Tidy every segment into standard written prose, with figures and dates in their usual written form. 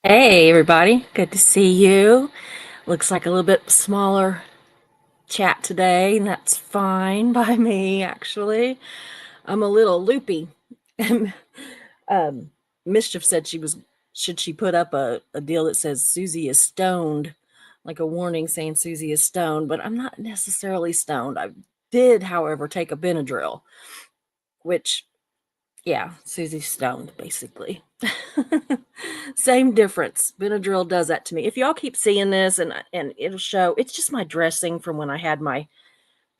Hey, everybody. Good to see you. Looks like a little bit smaller chat today, and that's fine by me, actually. I'm a little loopy. um, Mischief said should she put up a deal that says Susie is stoned, like a warning saying Susie is stoned, but I'm not necessarily stoned. I did, however, take a Benadryl, which, yeah, Susie's stoned, basically. Same difference. Benadryl does that to me. If y'all keep seeing this and it'll show, it's just my dressing from when I had my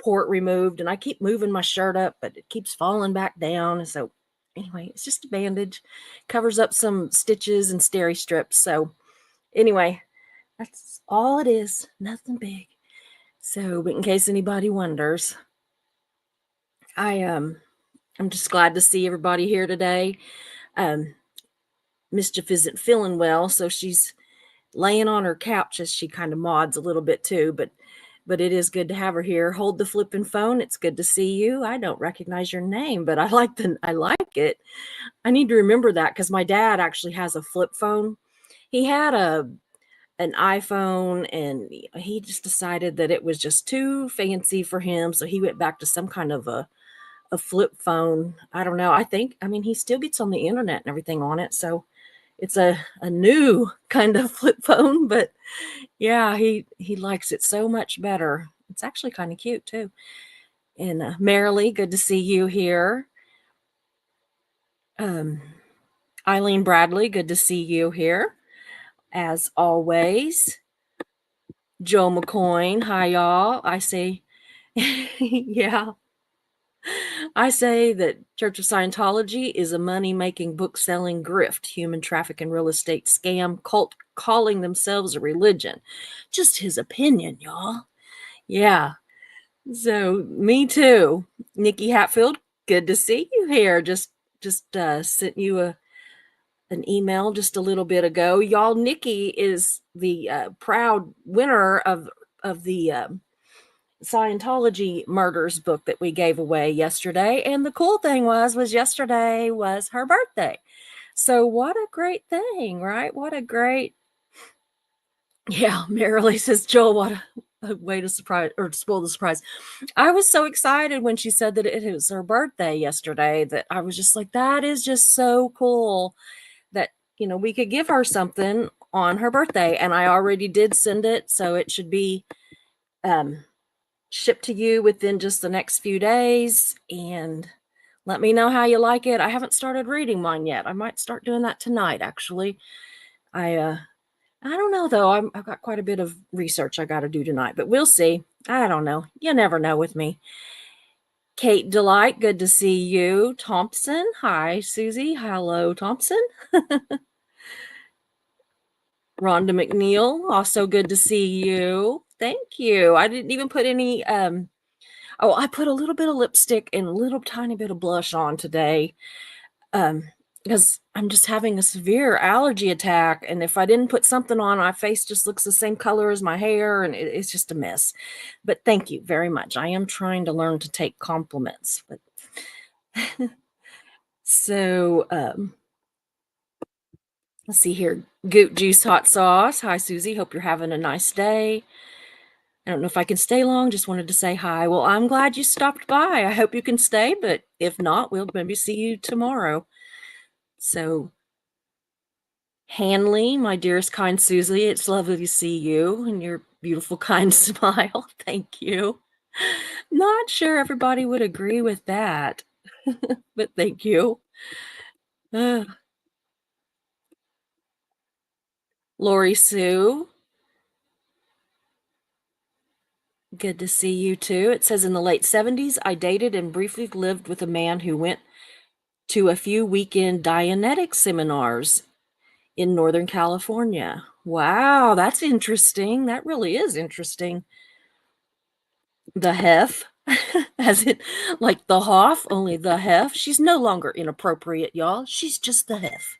port removed, and I keep moving my shirt up, but it keeps falling back down. And so anyway, it's just a bandage. Covers up some stitches and steri strips. So anyway, that's all it is. Nothing big. So, but in case anybody wonders, I'm just glad to see everybody here today. Um, Mischief isn't feeling well, so she's laying on her couch as she kind of mods a little bit too, but it is good to have her here. Hold the flipping phone. It's good to see you. I don't recognize your name, but I like it. I need to remember that because my dad actually has a flip phone. He had an iPhone, and he just decided that it was just too fancy for him, so he went back to some kind of a flip phone. I don't know. I mean, he still gets on the internet and everything on it, so it's a new kind of flip phone, but yeah, he likes it so much better. It's actually kind of cute too. And Marilee, good to see you here. Um, Eileen Bradley, good to see you here as always. Joe McCoy, hi y'all. I say, yeah, I say that Church of Scientology is a money-making, book-selling grift, human trafficking, real estate scam, cult calling themselves a religion. Just his opinion, y'all. Yeah. So me too. Nikki Hatfield, good to see you here. Just sent you an email just a little bit ago. Y'all, Nikki is the proud winner of the Scientology murders book that we gave away yesterday. And the cool thing was yesterday was her birthday. So what a great thing, right? What a great, yeah. Marilee says, Joel, what a way to surprise or to spoil the surprise. I was so excited when she said that it was her birthday yesterday that I was just like, that is just so cool that, we could give her something on her birthday. And I already did send it. So it should be um, shipped to you within just the next few days. And let me know how you like it. I haven't started reading mine yet. I might start doing that tonight, actually. I don't know though. I've got quite a bit of research I got to do tonight, but we'll see. I don't know. You never know with me. Kate Delight, good to see you. Thompson, hi. Susie, hello, Thompson. Rhonda McNeil, also good to see you. Thank you. I didn't even put any I put a little bit of lipstick and a little tiny bit of blush on today. Um because I'm just having a severe allergy attack, and if I didn't put something on, my face just looks the same color as my hair, and it's just a mess. But thank you very much. I am trying to learn to take compliments. But so let's see here. Goot Juice Hot Sauce. Hi, Susie. Hope you're having a nice day. I don't know if I can stay long. Just wanted to say hi. Well, I'm glad you stopped by. I hope you can stay, but if not, we'll maybe see you tomorrow. So, Hanley, my dearest kind Susie, it's lovely to see you and your beautiful, kind smile. Thank you. Not sure everybody would agree with that, but thank you. Uh, Lori Sue, good to see you too. It says in the late 70s, I dated and briefly lived with a man who went to a few weekend Dianetic seminars in Northern California. Wow, that's interesting. That really is interesting. The Hef, as it like the Hoff, only the Hef. She's no longer inappropriate, y'all. She's just the Hef.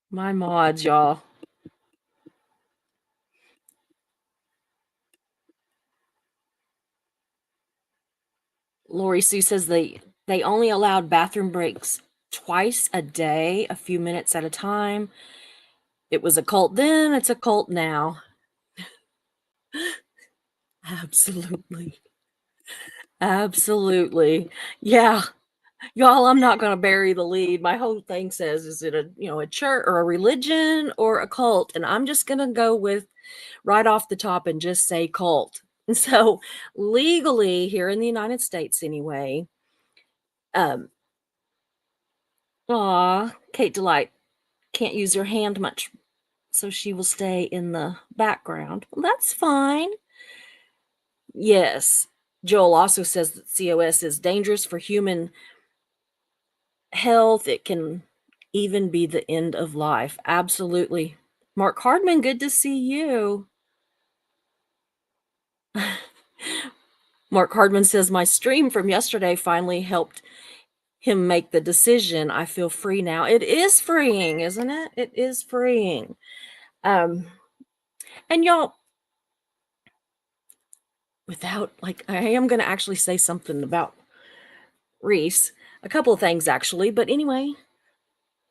My mods, y'all. Lori Sue says they only allowed bathroom breaks twice a day, a few minutes at a time. It was a cult then, it's a cult now. Absolutely. Absolutely. Yeah. Y'all, I'm not going to bury the lead. My whole thing says, is it a church or a religion or a cult? And I'm just going to go with right off the top and just say cult. And so legally here in the United States anyway, um, Kate Delight can't use her hand much, so she will stay in the background. Well, that's fine. Yes. Joel also says that COS is dangerous for human health. It can even be the end of life. Absolutely. Mark Hardman, good to see you. Mark Hardman says, my stream from yesterday finally helped him make the decision. I feel free now. It is freeing, isn't it? It is freeing. And y'all, without I am going to actually say something about Reese, a couple of things actually, but anyway,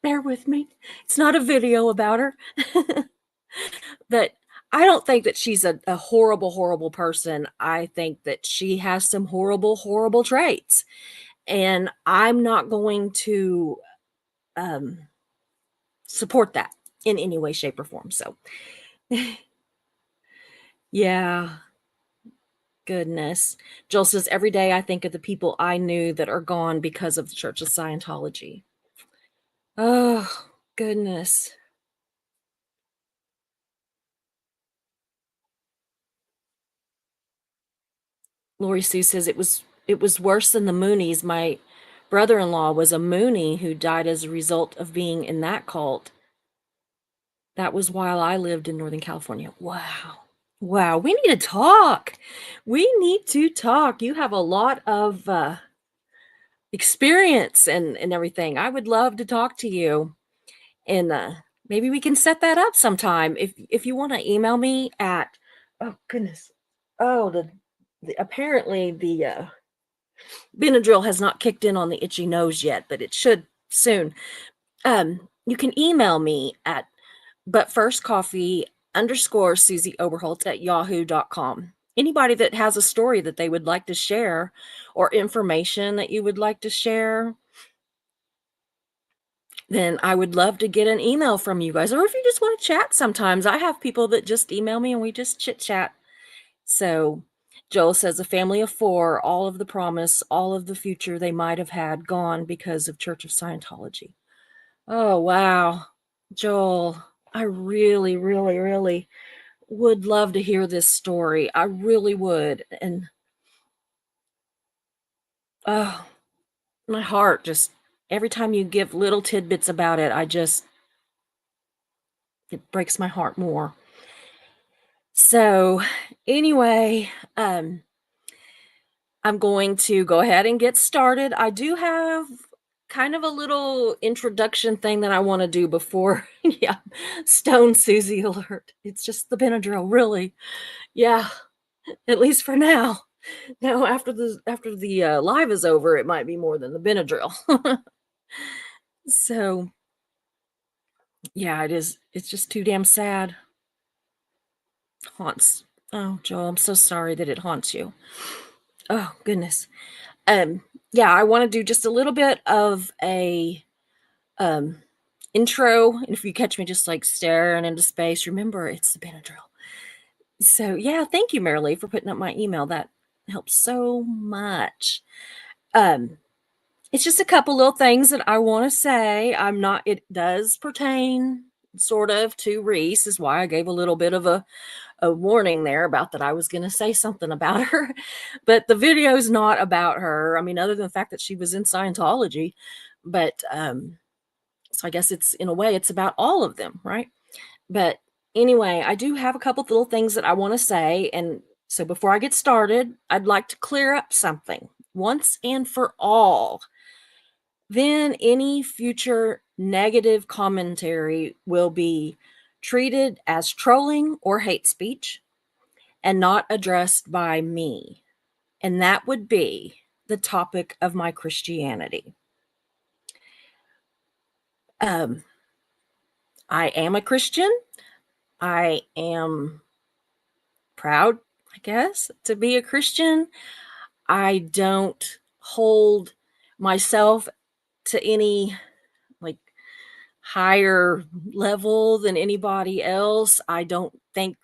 bear with me. It's not a video about her. That I don't think that she's a horrible, horrible person. I think that she has some horrible, horrible traits. And I'm not going to support that in any way, shape, or form. So, yeah, goodness. Joel says, every day I think of the people I knew that are gone because of the Church of Scientology. Oh, goodness. Lori Sue says it was worse than the Moonies. My brother-in-law was a Moonie who died as a result of being in that cult. That was while I lived in Northern California. Wow. Wow. We need to talk. We need to talk. You have a lot of experience and everything. I would love to talk to you. And maybe we can set that up sometime. If you want to email me at, oh goodness. Oh, the apparently the Benadryl has not kicked in on the itchy nose yet, but it should soon. You can email me at butfirstcoffee_Susie Oberholtz@yahoo.com. Anybody that has a story that they would like to share or information that you would like to share, then I would love to get an email from you guys. Or if you just want to chat sometimes, I have people that just email me and we just chit chat. So Joel says a family of 4, all of the promise, all of the future they might have had gone because of Church of Scientology. Oh, wow. Joel, I really, really, really would love to hear this story. I really would. And oh, my heart just every time you give little tidbits about it, it breaks my heart more. So, anyway, I'm going to go ahead and get started. I do have kind of a little introduction thing that I want to do before, yeah, Stone Susie alert. It's just the Benadryl, really. Yeah, at least for now. Now, after the live is over, it might be more than the Benadryl. So, yeah, it is. It's just too damn sad. Haunts. Oh, Joel, I'm so sorry that it haunts you. Oh, goodness. Um, yeah, I want to do just a little bit of a um intro. And if you catch me just staring into space, remember it's the Benadryl. So yeah, thank you, Marilee, for putting up my email. That helps so much. Um, it's just a couple little things that I want to say. It does pertain sort of to Reese, is why I gave a little bit of a warning there about that I was going to say something about her. But the video is not about her. I mean, other than the fact that she was in Scientology. But so I guess it's in a way it's about all of them, right? But anyway, I do have a couple little things that I want to say. And so before I get started, I'd like to clear up something once and for all. Then any future negative commentary will be treated as trolling or hate speech and not addressed by me. And that would be the topic of my Christianity. Um, I am a Christian. I am proud, I guess, to be a Christian. I don't hold myself to any like higher level than anybody else. I don't think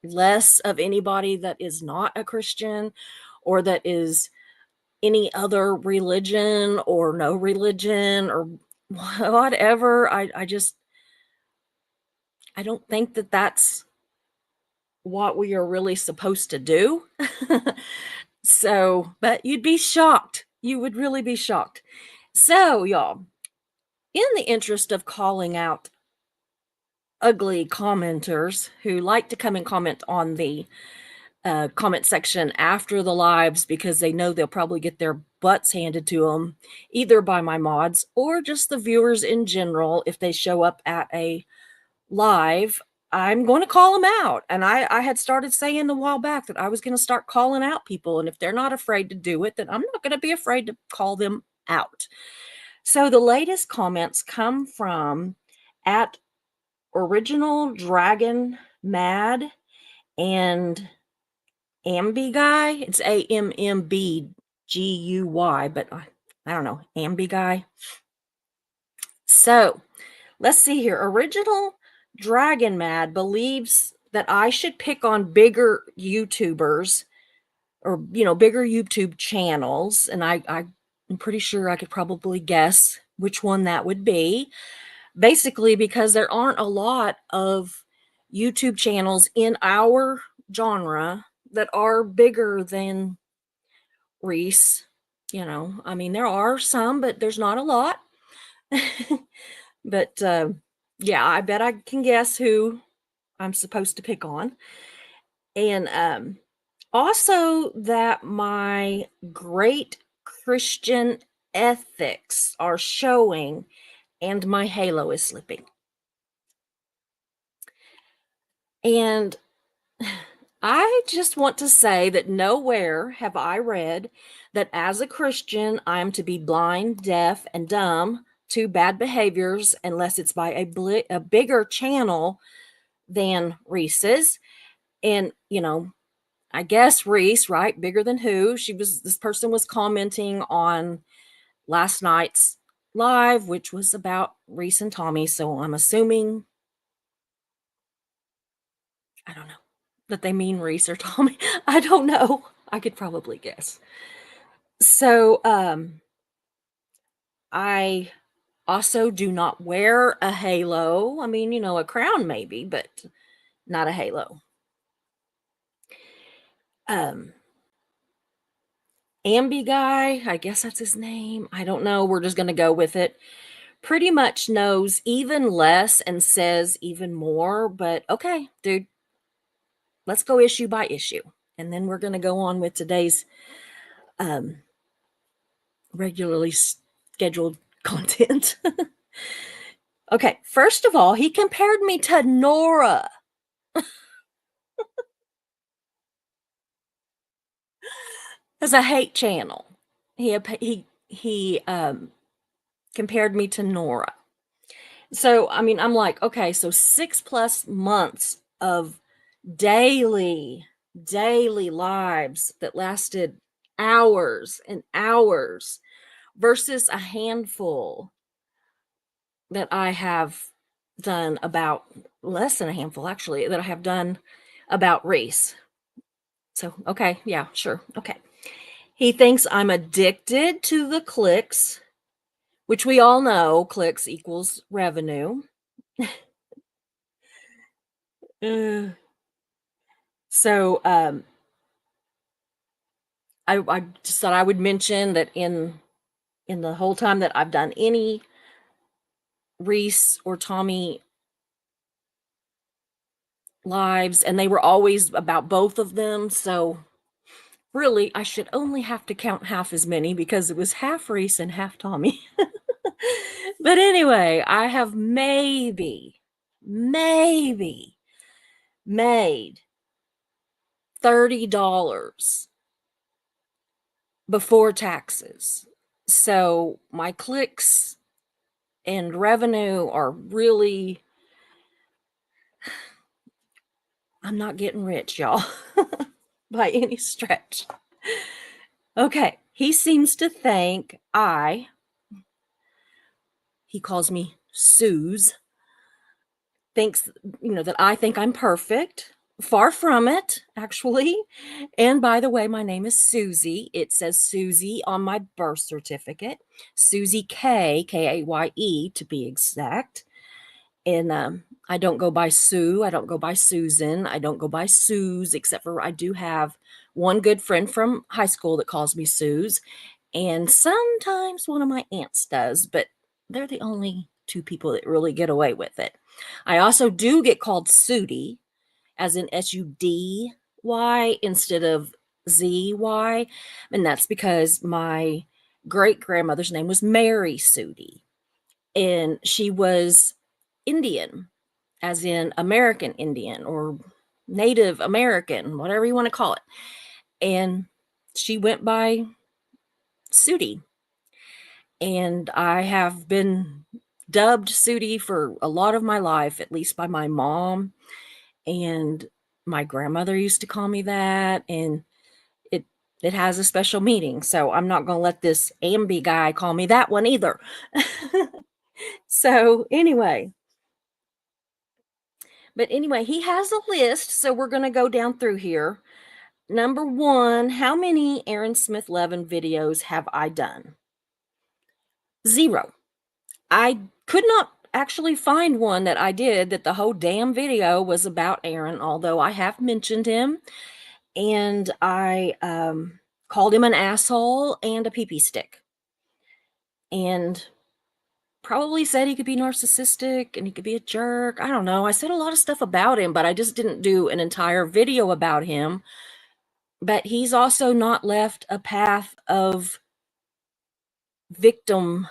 less of anybody that is not a Christian or that is any other religion or no religion or whatever. I don't think that that's what we are really supposed to do. So, but you'd be shocked. You would really be shocked. So, y'all, in the interest of calling out ugly commenters who like to come and comment on the comment section after the lives because they know they'll probably get their butts handed to them either by my mods or just the viewers in general if they show up at a live. I'm going to call them out. And I had started saying a while back that I was going to start calling out people. And if they're not afraid to do it, then I'm not going to be afraid to call them out. So the latest comments come from at Original Dragon Mad and Ambi Guy. It's AMMBGUY, but I don't know. Ambi Guy. So let's see here. Original Dragon Mad believes that I should pick on bigger YouTubers or, bigger YouTube channels. And I'm pretty sure I could probably guess which one that would be. Basically, because there aren't a lot of YouTube channels in our genre that are bigger than Reese. I mean, there are some, but there's not a lot. But yeah, I bet I can guess who I'm supposed to pick on. And also that my great Christian ethics are showing and my halo is slipping. And I just want to say that nowhere have I read that as a Christian, I am to be blind, deaf, and dumb to bad behaviors unless it's by a bigger channel than Reese's. And, I guess Reese, right? Bigger than who? This person was commenting on last night's live, which was about Reese and Tommy. So I'm assuming, I don't know, that they mean Reese or Tommy. I don't know. I could probably guess. So, I also do not wear a halo. I mean, a crown maybe, but not a halo. Ambi Guy, I guess that's his name. I don't know. We're just going to go with it. Pretty much knows even less and says even more, but okay, dude, let's go issue by issue. And then we're going to go on with today's regularly scheduled content. Okay, first of all, he compared me to Nora. As a hate channel. He compared me to Nora. So, I mean, I'm like, okay, so 6+ months of daily lives that lasted hours and hours versus a handful that I have done about less than a handful actually that I have done about Reese. So, okay, yeah, sure. Okay. He thinks I'm addicted to the clicks, which we all know clicks equals revenue. So, I just thought I would mention that in the whole time that I've done any Reese or Tommy lives, and they were always about both of them. So really, I should only have to count half as many because it was half Reese and half Tommy. But anyway, I have maybe made $30 before taxes. So my clicks and revenue are really, I'm not getting rich, y'all, by any stretch. Okay, he seems to think he calls me Suze, thinks, that I think I'm perfect. Far from it, actually. And by the way, my name is Susie. It says Susie on my birth certificate. Susie Kaye, to be exact. And I don't go by Sue. I don't go by Susan. I don't go by Suze, except for I do have one good friend from high school that calls me Suze. And sometimes one of my aunts does, but they're the only two people that really get away with it. I also do get called Sudie, as in Sudy instead of ZY. And that's because my great grandmother's name was Mary Sudie. And she was Indian, as in American Indian or Native American, whatever you want to call it. And she went by Sudie. And I have been dubbed Sudie for a lot of my life, at least by my mom. And my grandmother used to call me that. And it it has a special meaning. So I'm not going to let this Ambi guy call me that one either. So anyway, he has a list. So we're going to go down through here. Number one, how many Aaron Smith Levin videos have I done? 0. I could not actually find one that I did that the whole damn video was about Aaron, although I have mentioned him. And I called him an asshole and a pee-pee stick. And probably said he could be narcissistic and he could be a jerk. I don't know. I said a lot of stuff about him, but I just didn't do an entire video about him. But he's also not left a path of victim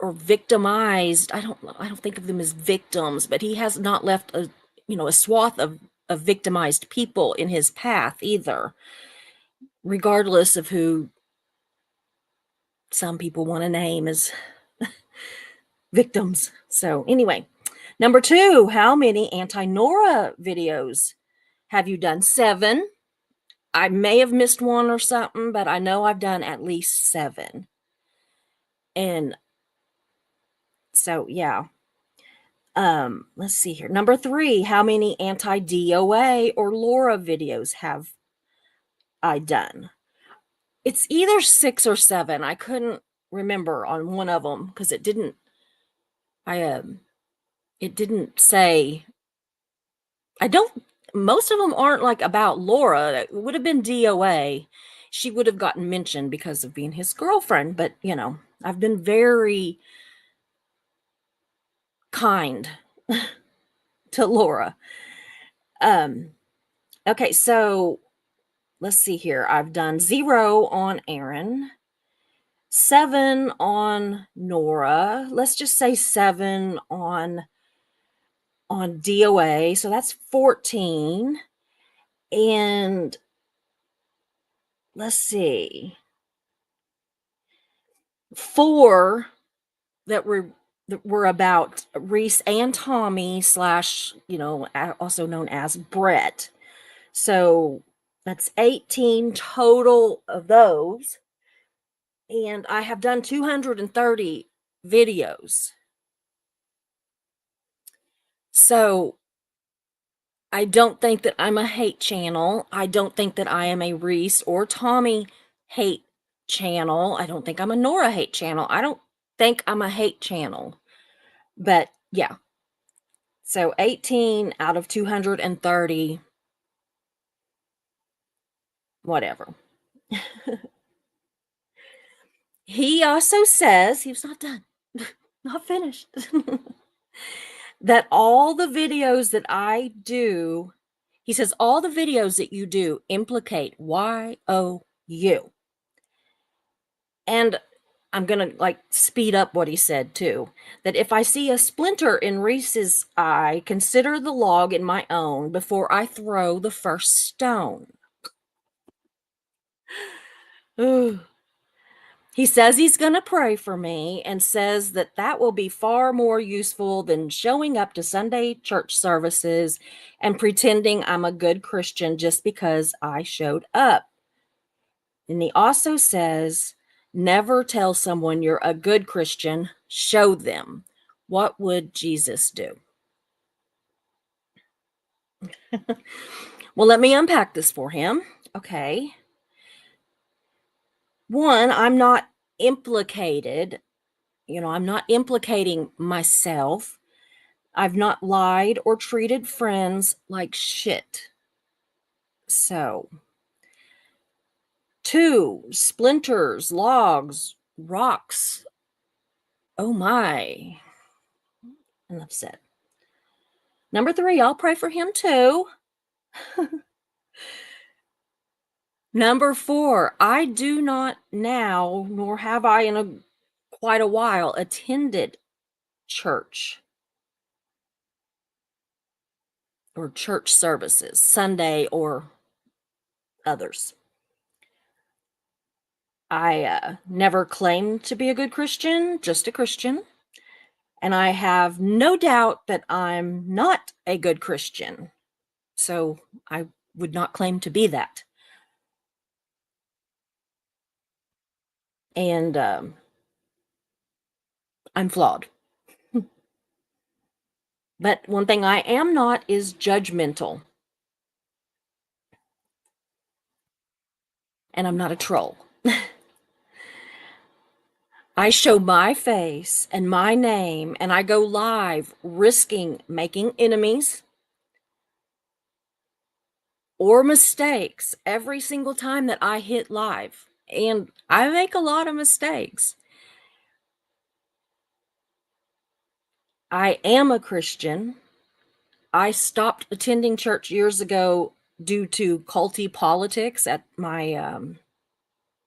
or victimized. I don't think of them as victims, but he has not left a swath of victimized people in his path either, regardless of who some people want to name as victims. So anyway, number 2, how many anti-Nora videos have you done? 7. I may have missed one or something, but I know I've done at least 7. And so, yeah. Let's see here. Number 3, how many anti-DOA or Laura videos have I done? It's either 6 or 7. I couldn't remember on one of them because it didn't say. Most of them aren't like about Laura. It would have been DOA. She would have gotten mentioned because of being his girlfriend, but I've been very kind to Laura. Okay, so let's see here. I've done 0 on Aaron, 7 on Nora. Let's just say 7 on DOA. So that's 14. And let's see. 4 that were about Reese and Tommy / also known as Brett. So that's 18 total of those. And I have done 230 videos. So I don't think that I'm a hate channel. I don't think that I am a Reese or Tommy hate channel. I don't think I'm a Nora hate channel. I don't think I'm a hate channel. But yeah. So 18 out of 230, whatever. He also says, he was not done, not finished, that all the videos that I do, he says, all the videos that you do implicate YOU. And I'm going to speed up what he said too, that if I see a splinter in Reese's eye, consider the log in my own before I throw the first stone. Ugh. He says he's going to pray for me and says that that will be far more useful than showing up to Sunday church services and pretending I'm a good Christian just because I showed up. And he also says, never tell someone you're a good Christian, show them. What would Jesus do? Well, let me unpack this for him. Okay. One, I'm not implicated. I'm not implicating myself. I've not lied or treated friends like shit. So, two, splinters, logs, rocks. Oh my. Enough said. Number three, I'll pray for him too. Number four, I do not now, nor have I in quite a while, attended church or church services, Sunday or others. I never claimed to be a good Christian, just a Christian. And I have no doubt that I'm not a good Christian. So I would not claim to be that. And I'm flawed. But one thing I am not is judgmental. And I'm not a troll. I show my face and my name, and I go live risking making enemies or mistakes every single time that I hit live. And I make a lot of mistakes. I am a Christian. I stopped attending church years ago due to culty politics at my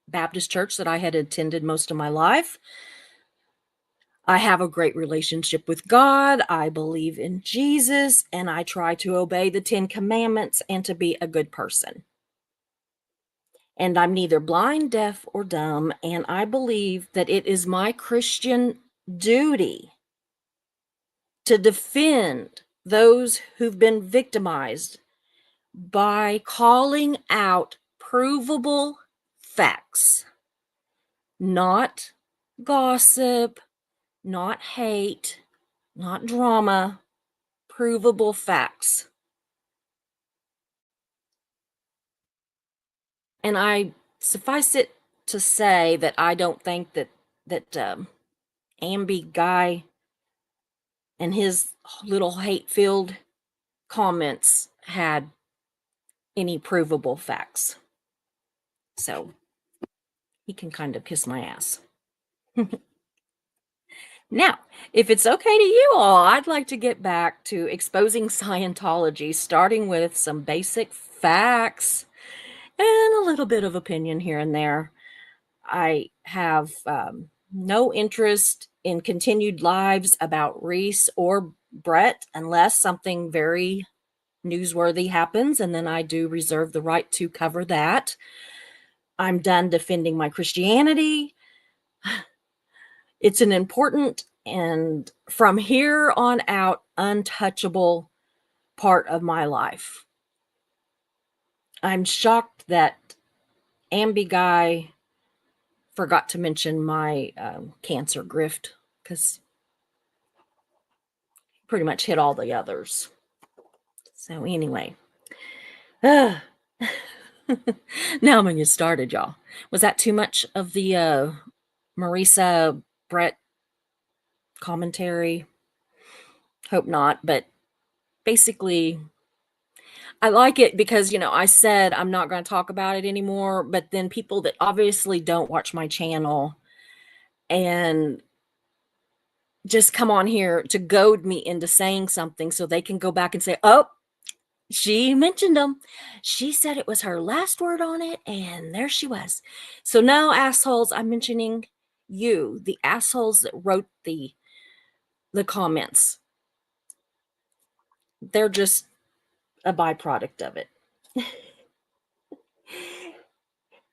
Baptist church that I had attended most of my life. I have a great relationship with God. I believe in Jesus, and I try to obey the 10 Commandments and to be a good person. And I'm neither blind, deaf, or dumb, and I believe that it is my Christian duty to defend those who've been victimized by calling out provable facts, not gossip, not hate, not drama, provable facts. And I suffice it to say that I don't think that Ambi guy and his little hate-filled comments had any provable facts. So he can kind of kiss my ass. Now, if it's okay to you all, I'd like to get back to exposing Scientology, starting with some basic facts and a little bit of opinion here and there. I have no interest in continued lives about Reese or Brett unless something very newsworthy happens, and then I do reserve the right to cover that. I'm done defending my Christianity. It's an important and from here on out untouchable part of my life. I'm shocked that Ambi guy forgot to mention my cancer grift because pretty much hit all the others. So anyway, now I'm gonna get started, y'all. Was that too much of the Marisa Brett commentary? Hope not, but basically I like it because, I said I'm not going to talk about it anymore, but then people that obviously don't watch my channel and just come on here to goad me into saying something so they can go back and say, oh, she mentioned them. She said it was her last word on it, and there she was. So now, assholes, I'm mentioning you, the assholes that wrote the comments. They're just a byproduct of it.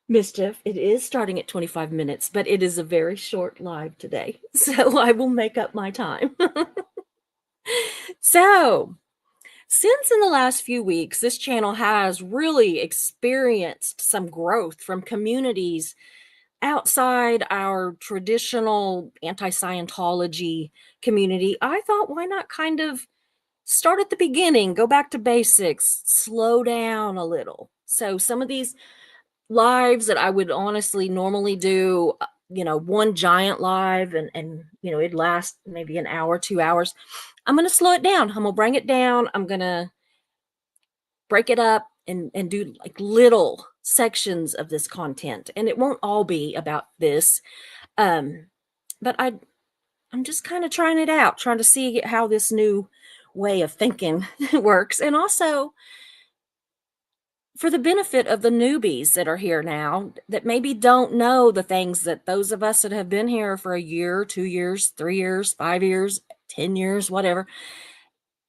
Mischief. It is starting at 25 minutes, but it is a very short live today, so I will make up my time. So, since in the last few weeks, this channel has really experienced some growth from communities outside our traditional anti-Scientology community, I thought, why not kind of start at the beginning, go back to basics, slow down a little. So some of these lives that I would honestly normally do, one giant live and it'd last maybe an hour, 2 hours. I'm going to slow it down. I'm going to bring it down. I'm going to break it up and do like little sections of this content. And it won't all be about this. But I'm just kind of trying it out, trying to see how this new way of thinking works. And also for the benefit of the newbies that are here now that maybe don't know the things that those of us that have been here for a year, 2 years, 3 years, 5 years, 10 years, whatever,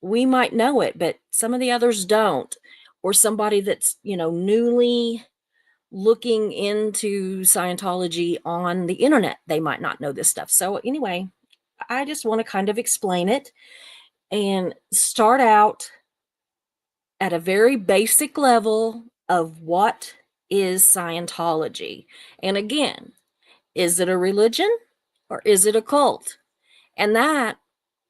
we might know it, but some of the others don't. Or somebody that's, newly looking into Scientology on the internet, they might not know this stuff. So anyway, I just want to kind of explain it and start out at a very basic level of what is Scientology. And again, is it a religion or is it a cult? And that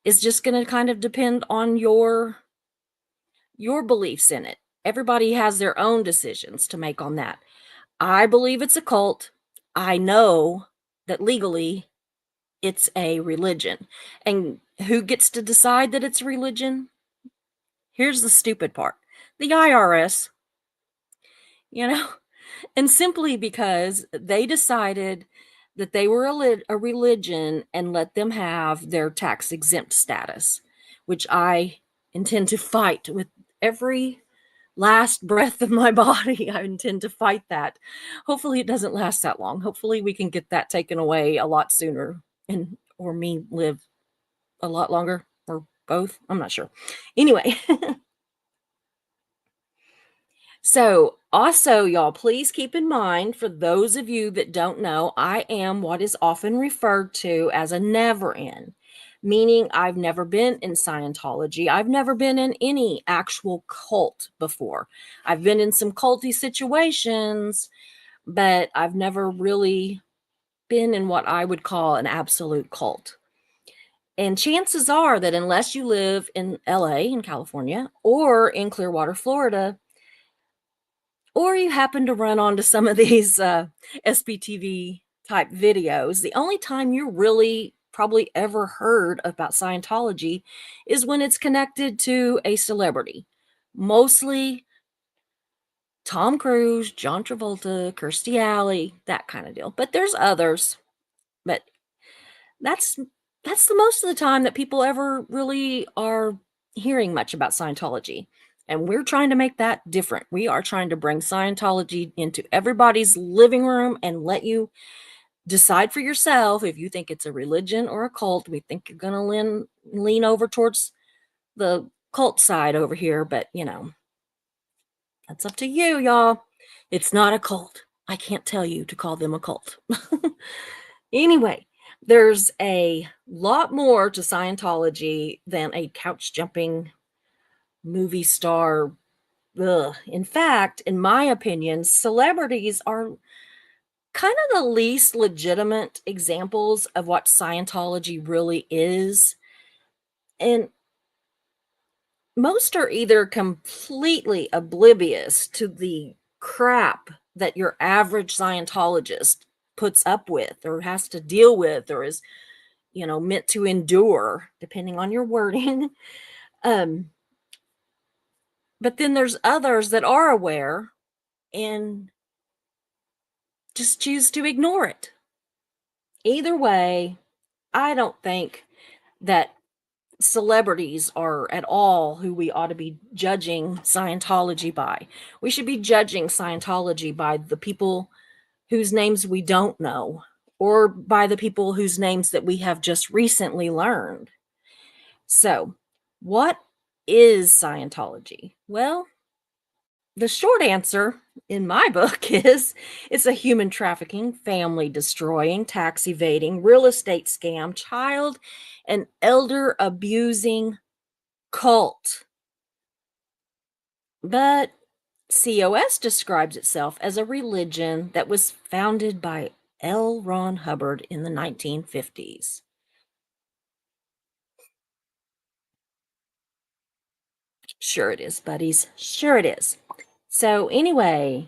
is just going to kind of depend on your beliefs in it. Everybody has their own decisions to make on that. I believe it's a cult. I know that legally it's a religion. And who gets to decide that it's a religion? Here's the stupid part. The IRS, you know, and simply because they decided that they were a religion and let them have their tax exempt status, which I intend to fight with every last breath of my body. I intend to fight that. Hopefully it doesn't last that long. Hopefully we can get that taken away a lot sooner and or me live a lot longer or both. I'm not sure. Anyway, so also y'all, please keep in mind, for those of you that don't know, I am what is often referred to as a never in, meaning I've never been in Scientology. I've never been in any actual cult before. I've been in some culty situations, but I've never really been in what I would call an absolute cult. And chances are that unless you live in LA, in California, or in Clearwater, Florida, or you happen to run onto some of these SPTV type videos, the only time you really probably ever heard about Scientology is when it's connected to a celebrity. Mostly Tom Cruise, John Travolta, Kirstie Alley, that kind of deal. But there's others. But that's the most of the time that people ever really are hearing much about Scientology. And we're trying to make that different. We are trying to bring Scientology into everybody's living room and let you decide for yourself if you think it's a religion or a cult. We think you're going to lean over towards the cult side over here, but that's up to you, y'all. It's not a cult. I can't tell you to call them a cult. Anyway, there's a lot more to Scientology than a couch jumping movie star. Ugh. In fact, in my opinion, celebrities are kind of the least legitimate examples of what Scientology really is. And most are either completely oblivious to the crap that your average Scientologist puts up with or has to deal with or is, meant to endure, depending on your wording. But then there's others that are aware and just choose to ignore it. Either way, I don't think that celebrities are at all who we ought to be judging Scientology by. We should be judging Scientology by the people whose names we don't know, or by the people whose names that we have just recently learned. So, what is Scientology? Well, the short answer in my book is it's a human trafficking, family destroying, tax evading, real estate scam, child and elder abusing cult. But COS describes itself as a religion that was founded by L. Ron Hubbard in the 1950s. Sure it is, buddies. Sure it is. So, anyway,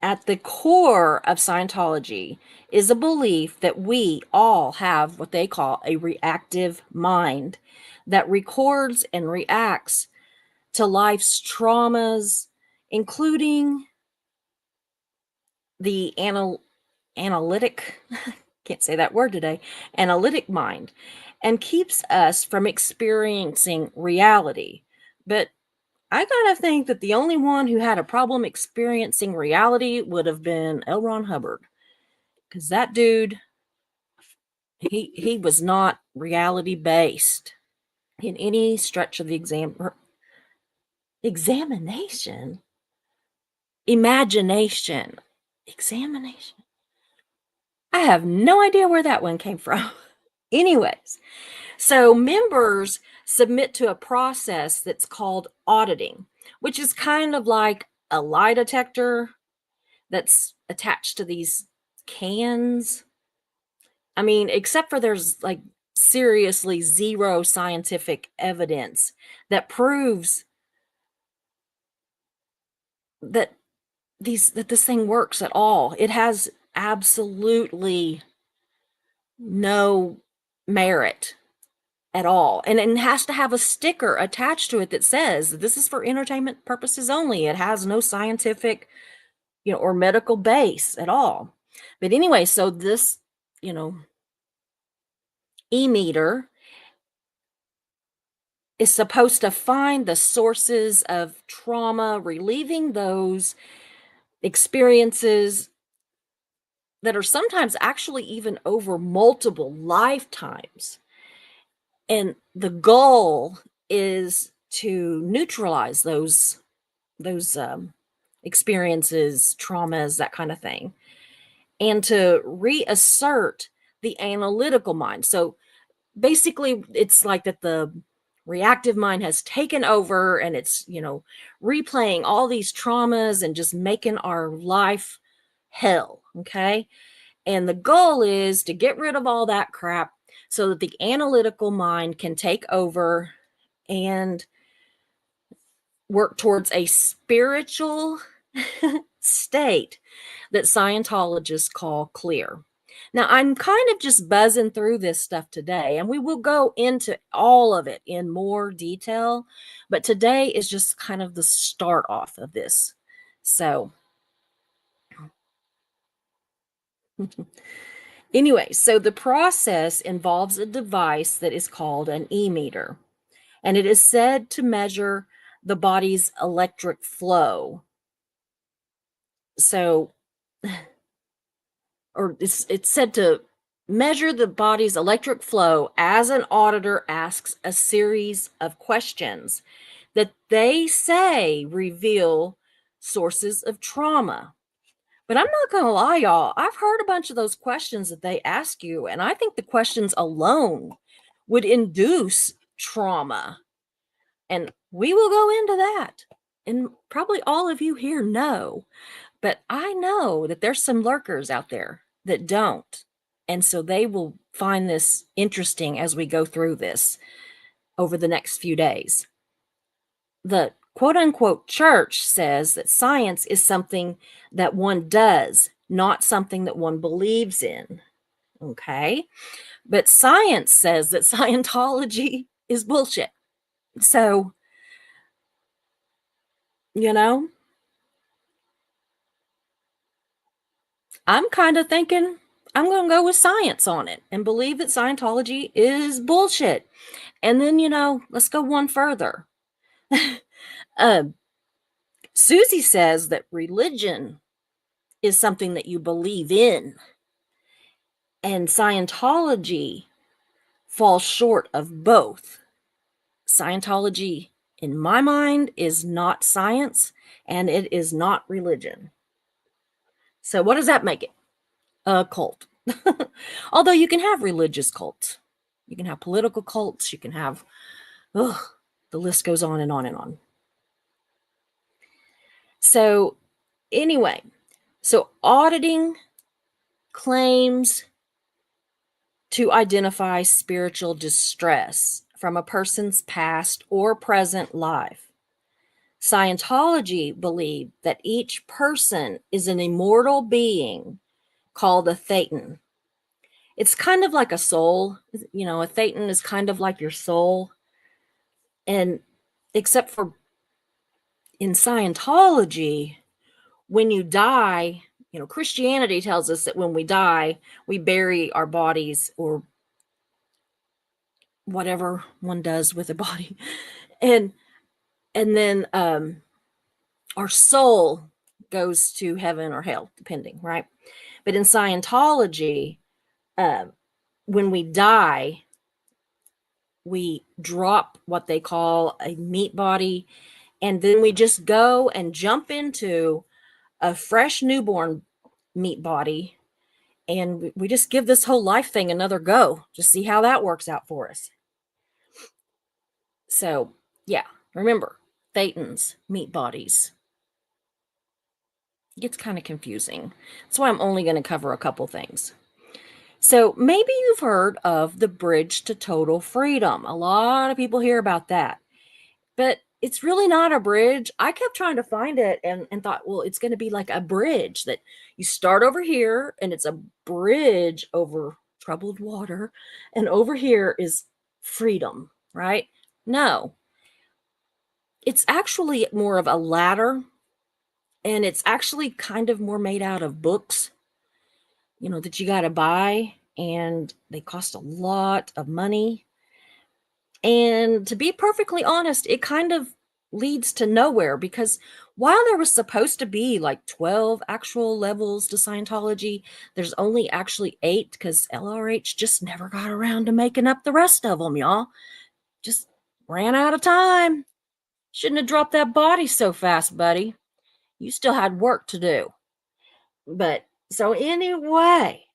at the core of Scientology is a belief that we all have what they call a reactive mind that records and reacts to life's traumas, including the analytic, can't say that word today, analytic mind, and keeps us from experiencing reality. But I gotta think that the only one who had a problem experiencing reality would have been L. Ron Hubbard, because that dude, he was not reality based in any stretch of the examination, imagination, examination. I have no idea where that one came from. Anyways, so members submit to a process that's called auditing, which is kind of like a lie detector that's attached to these cans. I mean, except for there's like seriously zero scientific evidence that proves that this thing works at all. It has absolutely no merit at all. And it has to have a sticker attached to it that says this is for entertainment purposes only. It has no scientific, or medical base at all. But anyway, so this, e-meter is supposed to find the sources of trauma, relieving those experiences that are sometimes actually even over multiple lifetimes. And the goal is to neutralize those experiences, traumas, that kind of thing, and to reassert the analytical mind. So basically, it's like that the reactive mind has taken over and it's, replaying all these traumas and just making our life hell. Okay. And the goal is to get rid of all that crap so that the analytical mind can take over and work towards a spiritual state that Scientologists call clear. Now, I'm kind of just buzzing through this stuff today, and we will go into all of it in more detail, but today is just kind of the start off of this. So, anyway, so the process involves a device that is called an e-meter, and it is said to measure the body's electric flow. So, or it's said to measure the body's electric flow as an auditor asks a series of questions that they say reveal sources of trauma. But I'm not going to lie, y'all. I've heard a bunch of those questions that they ask you, and I think the questions alone would induce trauma. And we will go into that. And probably all of you here know. But I know that there's some lurkers out there that don't. And so they will find this interesting as we go through this over the next few days. The quote unquote church says that science is something that one does, not something that one believes in. Okay. But science says that Scientology is bullshit. So, you know, I'm kind of thinking I'm going to go with science on it and believe that Scientology is bullshit. And then, let's go one further. uh, Susie says that religion is something that you believe in, and Scientology falls short of both. Scientology in my mind, is not science and it is not religion. So, what does that make it? A cult. Although you can have religious cults, you can have political cults, you can have, ugh, the list goes on and on and on. So, anyway, so auditing claims to identify spiritual distress from a person's past or present life. Scientology believed that each person is an immortal being called a thetan. It's kind of like a soul. A thetan is kind of like your soul. And except for in Scientology, when you die, Christianity tells us that when we die, we bury our bodies or whatever one does with a body. And then our soul goes to heaven or hell, depending, right? But in Scientology, uh, when we die, we drop what they call a meat body, and then we just go and jump into a fresh newborn meat body, and we just give this whole life thing another go, just see how that works out for us. So, yeah, remember, thetans, meat bodies. It gets kind of confusing. That's why I'm only going to cover a couple things. So, maybe you've heard of the bridge to total freedom. A lot of people hear about that. But it's really not a bridge. I kept trying to find it and thought, well, it's going to be like a bridge that you start over here and it's a bridge over troubled water. And over here is freedom, right? No, it's actually more of a ladder, and it's actually kind of more made out of books, that you got to buy, and they cost a lot of money. And to be perfectly honest, it kind of leads to nowhere, because while there was supposed to be like 12 actual levels to Scientology, there's only actually 8 because LRH just never got around to making up the rest of them, y'all. Just ran out of time. Shouldn't have dropped that body so fast, buddy. You still had work to do. But so anyway,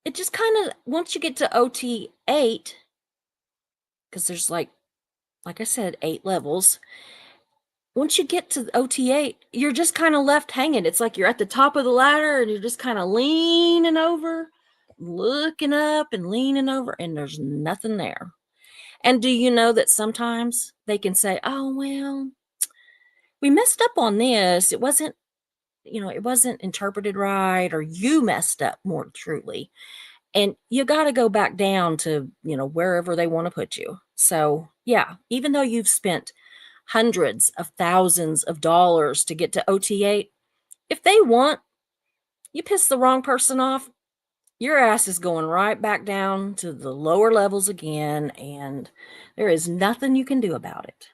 it just kind of, once you get to OT 8, because there's like I said, 8 levels. Once you get to OT 8, you're just kind of left hanging. It's like you're at the top of the ladder and you're just kind of leaning over, looking up and leaning over, and there's nothing there. And do you know that sometimes they can say, oh, well, we messed up on this. It wasn't interpreted right, or you messed up more truly. And you got to go back down to, wherever they want to put you. So, yeah, even though you've spent hundreds of thousands of dollars to get to OT 8, if they want, you piss the wrong person off, your ass is going right back down to the lower levels again, and there is nothing you can do about it.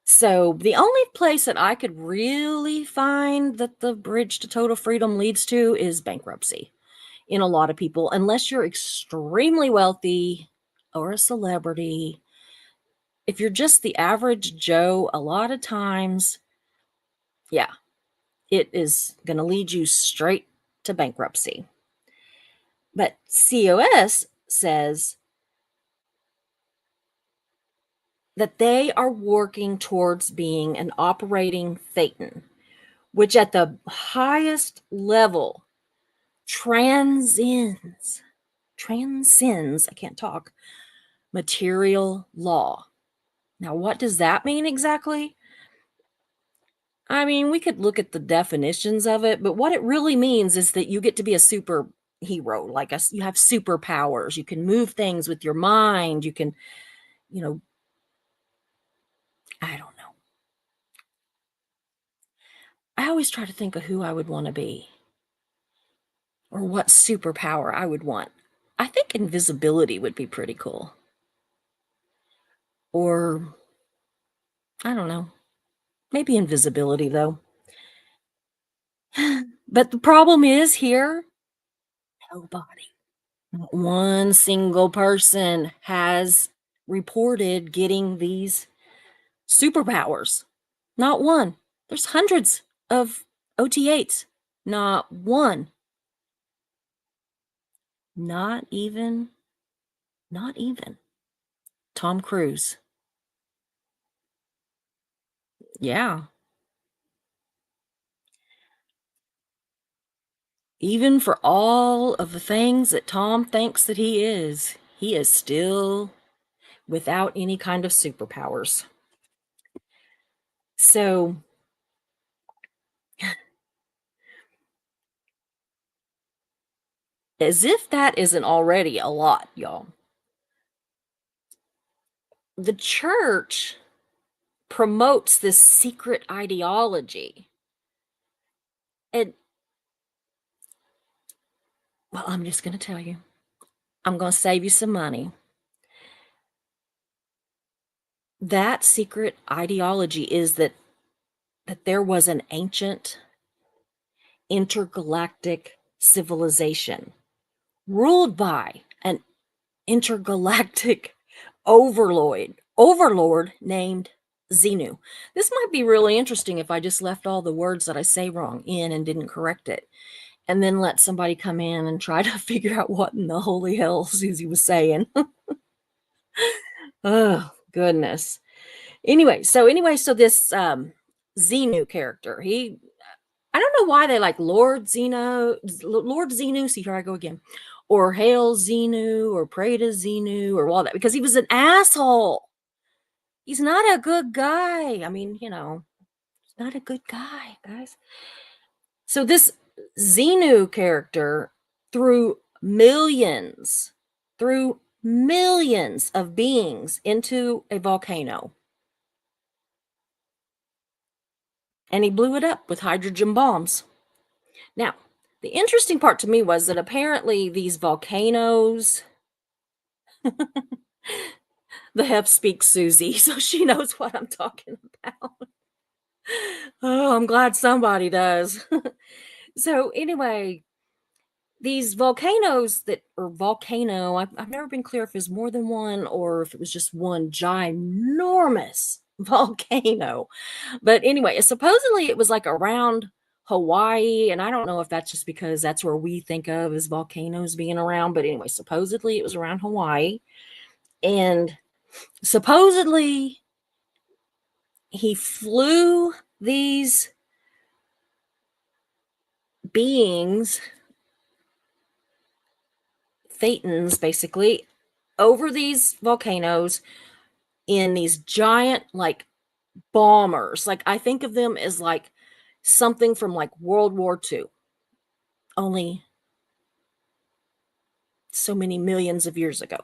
So, the only place that I could really find that the bridge to total freedom leads to is bankruptcy in a lot of people, unless you're extremely wealthy or a celebrity. If you're just the average Joe, a lot of times, yeah, it is going to lead you straight to bankruptcy. But COS says that they are working towards being an operating thetan, which at the highest level transcends, I can't talk, material law. Now, what does that mean exactly? I mean, we could look at the definitions of it, but what it really means is that you get to be a superhero, like us. You have superpowers. You can move things with your mind. You can, you know, I don't know. I always try to think of who I would want to be or what superpower I would want. I think invisibility would be pretty cool. Or, I don't know. Maybe invisibility, though. But the problem is here, nobody, not one single person has reported getting these superpowers. Not one. There's hundreds of OT8s. Not one. Not even, not even. Tom Cruise. Yeah. Even for all of the things that Tom thinks that he is still without any kind of superpowers. So, as if that isn't already a lot, y'all, the church promotes this secret ideology. And, well, I'm just going to tell you, I'm going to save you some money. That secret ideology is that there was an ancient intergalactic civilization ruled by an intergalactic overlord named Xenu. This might be really interesting if I just left all the words that I say wrong in and didn't correct it, and then let somebody come in and try to figure out what in the holy hell Susie was saying. Oh, goodness. So this Xenu character, I don't know why they like Lord Xenu, see here I go again, or Hail Xenu, or Pray to Xenu, or all that, because he was an asshole. He's not a good guy. I mean, he's not a good guy, guys. So this Xenu character threw millions of beings into a volcano, and he blew it up with hydrogen bombs. Now, the interesting part to me was that apparently these volcanoes, the Hep speaks Susie, so she knows what I'm talking about. Oh, I'm glad somebody does. So anyway, these volcanoes or volcano, I've never been clear if it's more than one or if it was just one ginormous volcano. But anyway, supposedly it was like around Hawaii, and I don't know if that's just because that's where we think of as volcanoes being around, but anyway, supposedly it was around Hawaii. And supposedly he flew these beings, thetans basically, over these volcanoes in these giant like bombers. Like I think of them as like something from like World War II, only so many millions of years ago.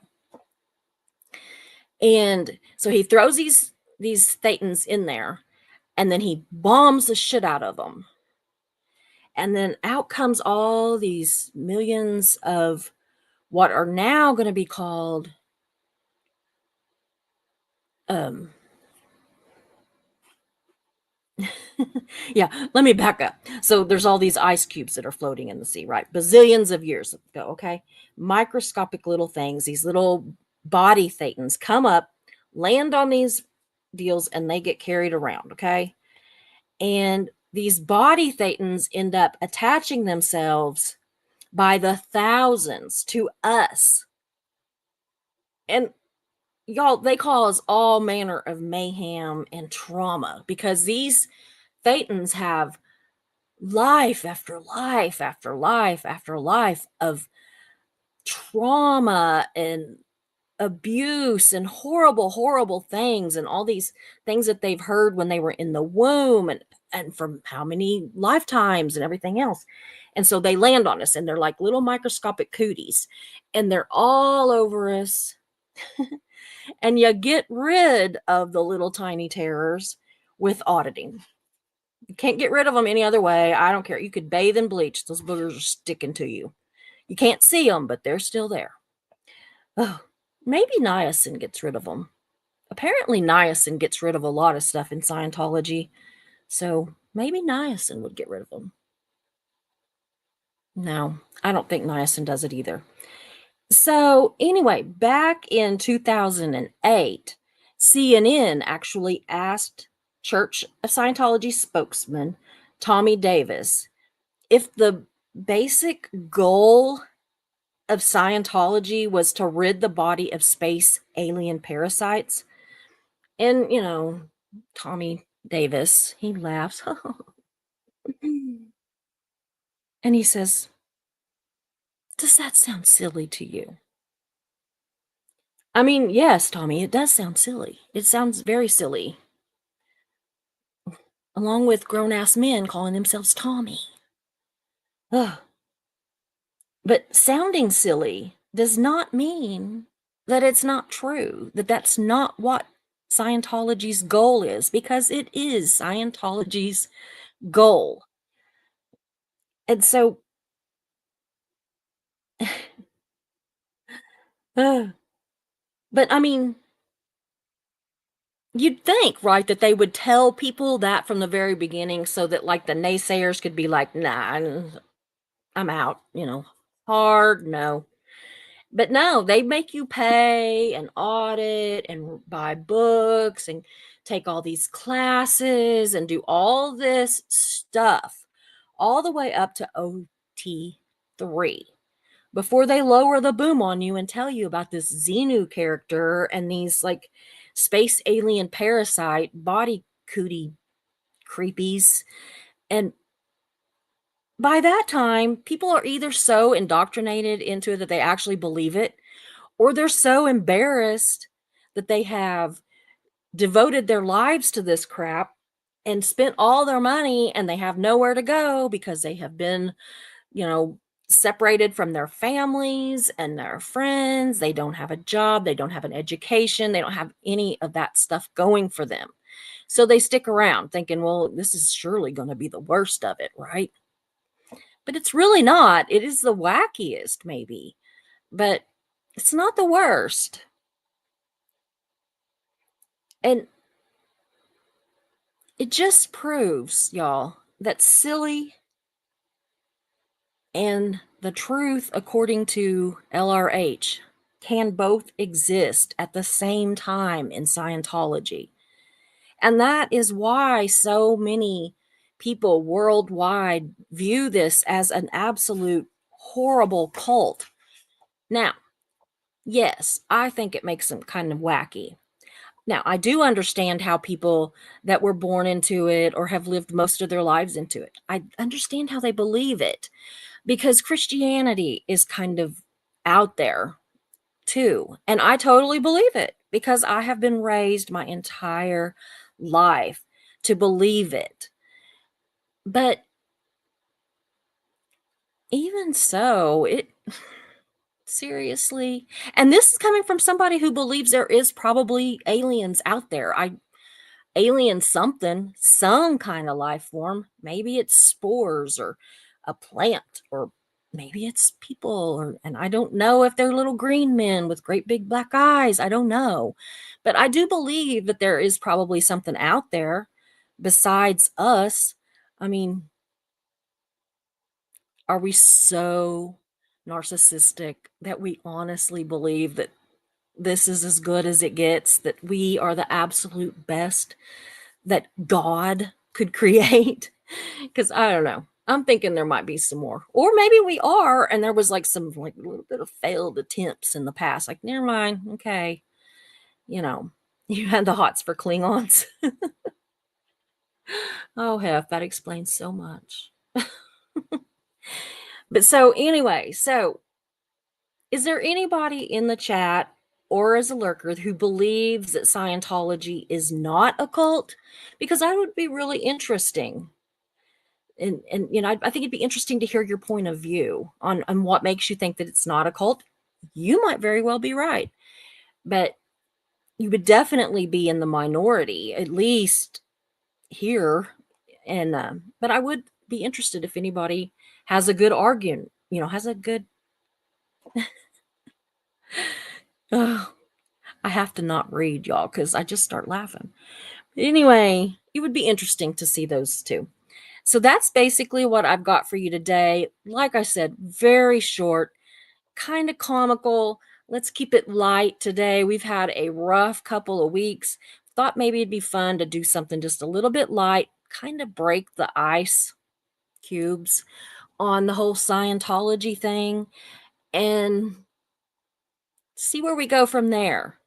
And so he throws these thetans in there, and then he bombs the shit out of them. And then out comes all these millions of what are now going to be called um yeah, let me back up. So there's all these ice cubes that are floating in the sea, right? Bazillions of years ago, okay? Microscopic little things, these little body thetans come up, land on these deals, and they get carried around, okay? And these body thetans end up attaching themselves by the thousands to us. And y'all, they cause all manner of mayhem and trauma because these thetans have life after life after life after life of trauma and abuse and horrible, horrible things, and all these things that they've heard when they were in the womb, and from how many lifetimes and everything else. And so they land on us, and they're like little microscopic cooties, and they're all over us. And you get rid of the little tiny terrors with auditing. You can't get rid of them any other way. I don't care. You could bathe in bleach. Those boogers are sticking to you. You can't see them, but they're still there. Oh, maybe niacin gets rid of them. Apparently, niacin gets rid of a lot of stuff in Scientology. So maybe niacin would get rid of them. No, I don't think niacin does it either. So, anyway, back in 2008, CNN actually asked Church of Scientology spokesman Tommy Davis if the basic goal of Scientology was to rid the body of space alien parasites. And, Tommy Davis, he laughs and he says, "Does that sound silly to you?" I mean, yes, Tommy, it does sound silly. It sounds very silly, along with grown ass men calling themselves Tommy. Ugh. But sounding silly does not mean that it's not true, that that's not what Scientology's goal is, because it is Scientology's goal. And so, uh, but I mean, you'd think, right, that they would tell people that from the very beginning so that, like, the naysayers could be like, nah, I'm out, hard no. But no, they make you pay and audit and buy books and take all these classes and do all this stuff all the way up to OT3 before they lower the boom on you and tell you about this Xenu character and these like space alien parasite body cootie creepies. And by that time, people are either so indoctrinated into it that they actually believe it, or they're so embarrassed that they have devoted their lives to this crap and spent all their money and they have nowhere to go because they have been, you know, separated from their families and their friends. They don't have a job, they don't have an education, they don't have any of that stuff going for them. So they stick around thinking, well, this is surely going to be the worst of it, right? But it's really not. It is the wackiest, maybe, but it's not the worst. And it just proves, y'all, that silly and the truth, according to LRH, can both exist at the same time in Scientology. And that is why so many people worldwide view this as an absolute horrible cult. Now, yes, I think it makes them kind of wacky. Now, I do understand how people that were born into it or have lived most of their lives into it, I understand how they believe it because Christianity is kind of out there too. And I totally believe it because I have been raised my entire life to believe it. But even so, it seriously, and this is coming from somebody who believes there is probably aliens out there. Alien something, some kind of life form. Maybe it's spores or a plant, or maybe it's people, or and I don't know if they're little green men with great big black eyes. I don't know. But I do believe that there is probably something out there besides us. I mean, are we so narcissistic that we honestly believe that this is as good as it gets, that we are the absolute best that God could create? Because I don't know. I'm thinking there might be some more. Or maybe we are, and there was like some like a little bit of failed attempts in the past. Like, never mind. Okay. You know, you had the hots for Klingons. Oh, heck, that explains so much. But so anyway, so is there anybody in the chat or as a lurker who believes that Scientology is not a cult? Because that would be really interesting. And I think it'd be interesting to hear your point of view on what makes you think that it's not a cult. You might very well be right, but you would definitely be in the minority, at least here. And but I would be interested if anybody has a good argument, has a good. Oh, I have to not read, y'all, because I just start laughing. Anyway, it would be interesting to see those two. So that's basically what I've got for you today. Like I said, very short. kind of comical. Let's keep it light today. We've had a rough couple of weeks. Thought maybe it'd be fun to do something just a little bit light, kind of break the ice cubes on the whole Scientology thing and see where we go from there.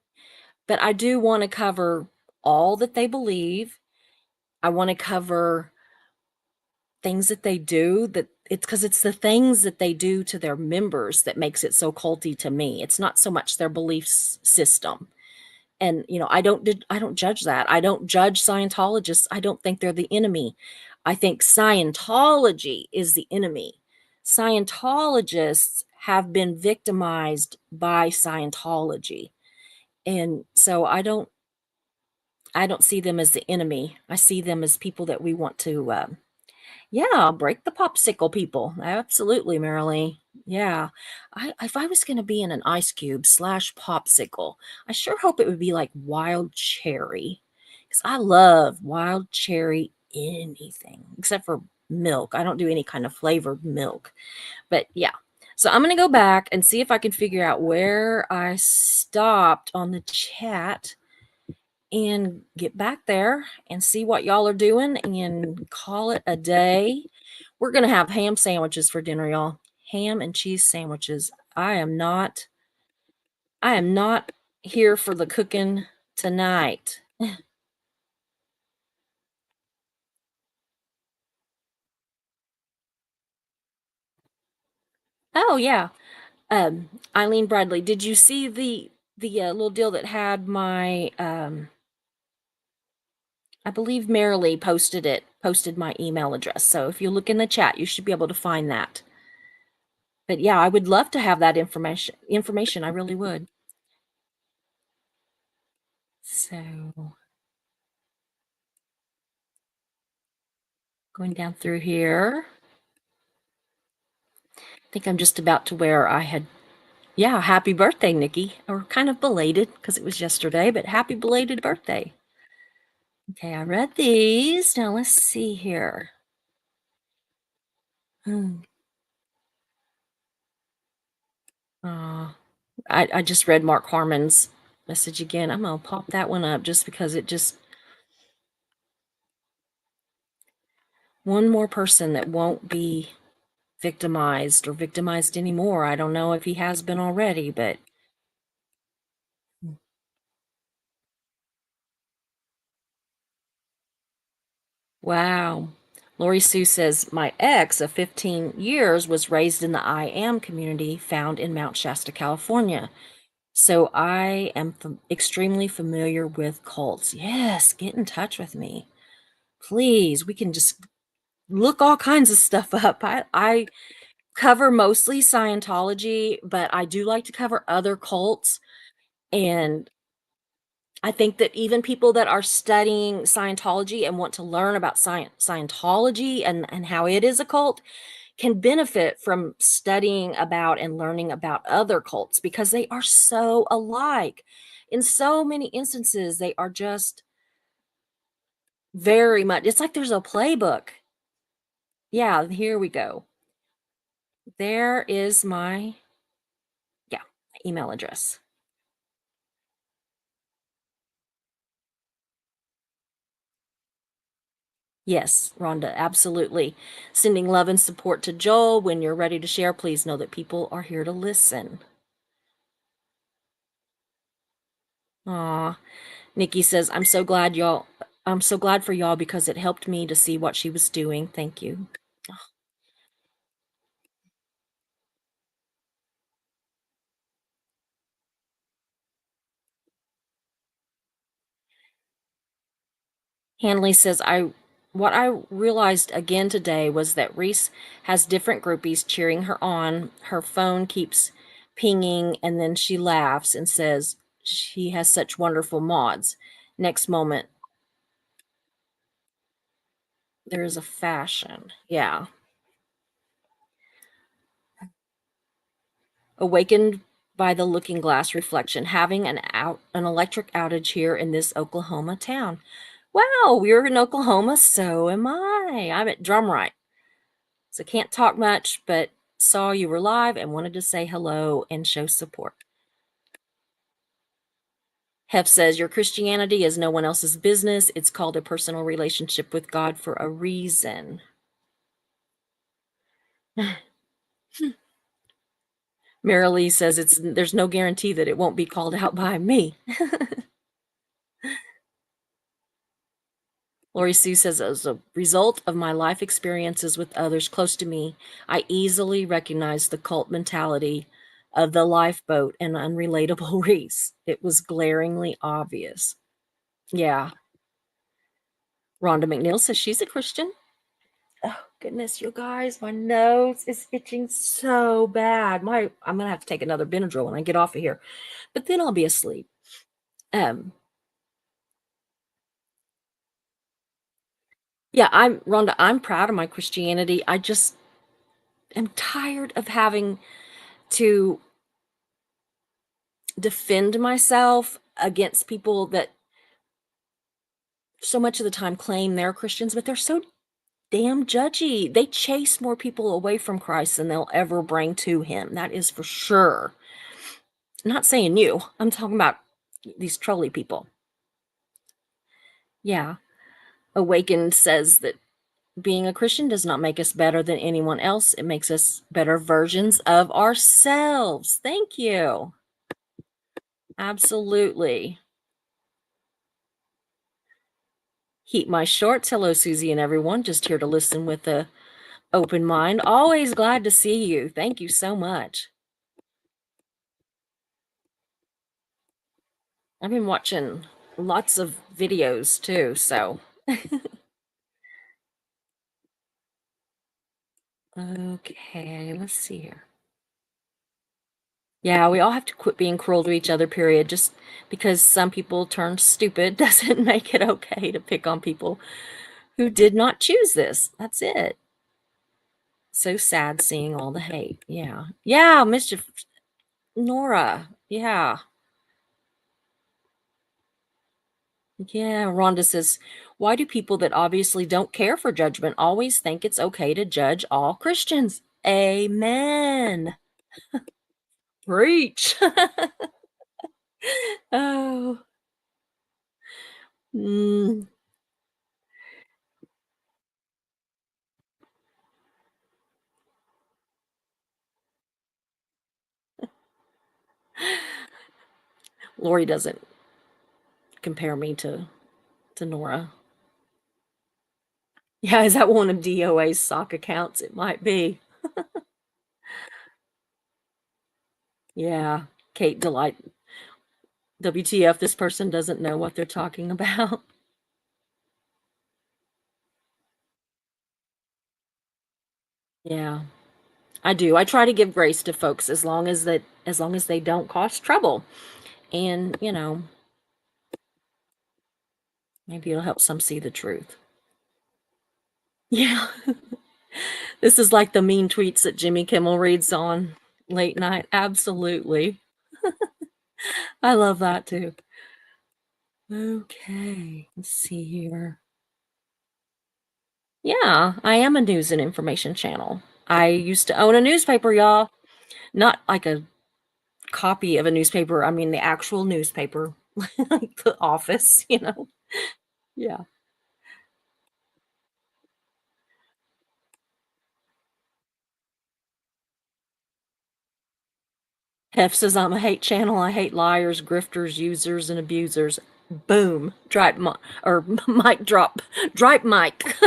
But I do want to cover all that they believe. I want to cover things that they do, that it's because it's the things that they do to their members that makes it so culty to me. It's not so much their belief system. And I don't judge that. I don't judge Scientologists. I don't think they're the enemy. I think Scientology is the enemy. Scientologists have been victimized by Scientology. And so I don't see them as the enemy. I see them as people that we want to yeah, break the popsicle people. Absolutely, Marilee. Yeah. If I was going to be in an ice cube slash popsicle, I sure hope it would be like wild cherry. Because I love wild cherry anything except for milk. I don't do any kind of flavored milk. But yeah. So I'm going to go back and see if I can figure out where I stopped on the chat and get back there and see what y'all are doing and call it a day. We're going to have ham sandwiches for dinner, y'all. Ham and cheese sandwiches. I am not here for the cooking tonight. Oh yeah. Eileen Bradley, did you see the little deal that had my I believe Marilee posted my email address. So if you look in the chat, you should be able to find that. But yeah, I would love to have that information. I really would. So going down through here. I think I'm just about to where I had, yeah, happy birthday, Nikki. Or kind of belated because it was yesterday, but happy belated birthday. Okay, I read these. Now let's see here. Hmm. I just read Mark Harmon's message again. I'm going to pop that one up just because it just, one more person that won't be victimized or victimized anymore. I don't know if he has been already, but wow. Lori Sue says, my ex of 15 years was raised in the I Am community found in Mount Shasta, California. So I am extremely familiar with cults. Yes, get in touch with me. Please, we can just look all kinds of stuff up. I cover mostly Scientology, but I do like to cover other cults. And I think that even people that are studying Scientology and want to learn about Scientology and how it is a cult can benefit from studying about and learning about other cults because they are so alike. In so many instances, they are just very much, it's like there's a playbook. Yeah, here we go. There is my, yeah, email address. Yes, Rhonda, absolutely. Sending love and support to Joel. When you're ready to share, please know that people are here to listen. Aw. Nikki says, I'm so glad for y'all because it helped me to see what she was doing. Thank you. Hanley says, what I realized again today was that Reese has different groupies cheering her on. Her phone keeps pinging and then she laughs and says she has such wonderful mods. Next moment, there is a fashion. Yeah. Awakened by the looking glass reflection, having an electric outage here in this Oklahoma town. Wow, we're in Oklahoma, so am I. I'm at Drumright. So can't talk much, but saw you were live and wanted to say hello and show support. Hef says, your Christianity is no one else's business. It's called a personal relationship with God for a reason. Marilee says there's no guarantee that it won't be called out by me. Lori Sue says, as a result of my life experiences with others close to me, I easily recognize the cult mentality of the lifeboat and unrelatable Reese. It was glaringly obvious. Yeah. Rhonda McNeil says she's a Christian. Oh, goodness, you guys, my nose is itching so bad. I'm going to have to take another Benadryl when I get off of here, but then I'll be asleep. Yeah, Rhonda, I'm proud of my Christianity. I just am tired of having to defend myself against people that so much of the time claim they're Christians, but they're so damn judgy. They chase more people away from Christ than they'll ever bring to him. That is for sure. I'm not saying you. I'm talking about these trolly people. Yeah. Awakened says that being a Christian does not make us better than anyone else. It makes us better versions of ourselves. Thank you. Absolutely. Heat my shorts. Hello, Susie and everyone. Just here to listen with a open mind. Always glad to see you. Thank you so much. I've been watching lots of videos too, so. Okay, let's see here. Yeah, we all have to quit being cruel to each other, period. Just because some people turn stupid doesn't make it okay to pick on people who did not choose this. That's it. So sad seeing all the hate. Yeah. Yeah, Mischief. Nora. Yeah. Yeah. Rhonda says, why do people that obviously don't care for judgment always think it's okay to judge all Christians? Amen. Preach. Oh. Mm. Lori doesn't compare me to Nora. Yeah, is that one of DOA's sock accounts? It might be. Yeah. Kate Delight. WTF, this person doesn't know what they're talking about. Yeah. I do. I try to give grace to folks as long as they don't cause trouble. And, maybe it'll help some see the truth. Yeah. This is like the mean tweets that Jimmy Kimmel reads on late night. Absolutely. I love that too. Okay, let's see here. Yeah, I am a news and information channel. I used to own a newspaper, y'all. Not like a copy of a newspaper. I mean, the actual newspaper, like the office. Yeah. Hef says, I'm a hate channel. I hate liars, grifters, users, and abusers. Boom. Or mic drop. Dripe mic.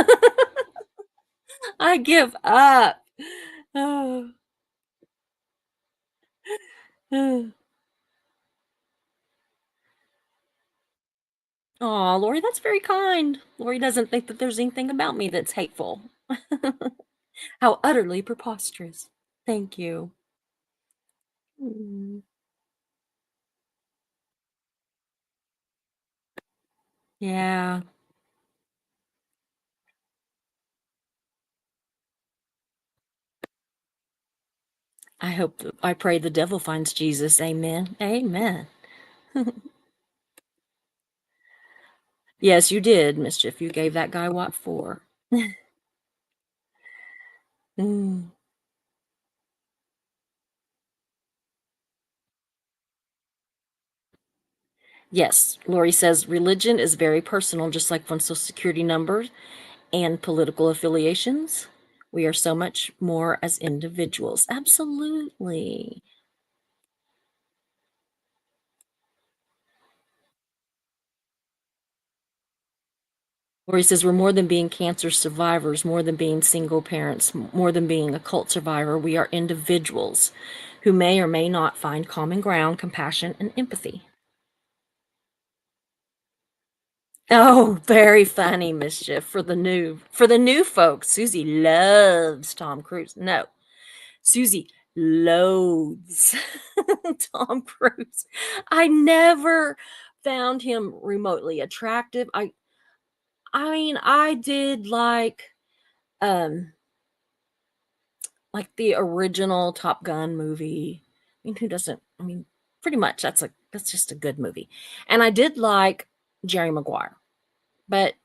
I give up. Oh. Aw, Lori, that's very kind. Lori doesn't think that there's anything about me that's hateful. How utterly preposterous. Thank you. Mm, yeah. I pray the devil finds Jesus. Amen. Amen. Yes, you did, Mischief. You gave that guy what for? Mm. Yes, Lori says religion is very personal, just like one's social security number and political affiliations. We are so much more as individuals. Absolutely. Lori says we're more than being cancer survivors, more than being single parents, more than being a cult survivor. We are individuals who may or may not find common ground, compassion, and empathy. Oh, very funny, Mischief, for the new folks. Susie loves Tom Cruise. No, Susie loathes Tom Cruise. I never found him remotely attractive. I mean, I did um like the original Top Gun movie. I mean, who doesn't? I mean, pretty much that's just a good movie. And I did like Jerry Maguire, but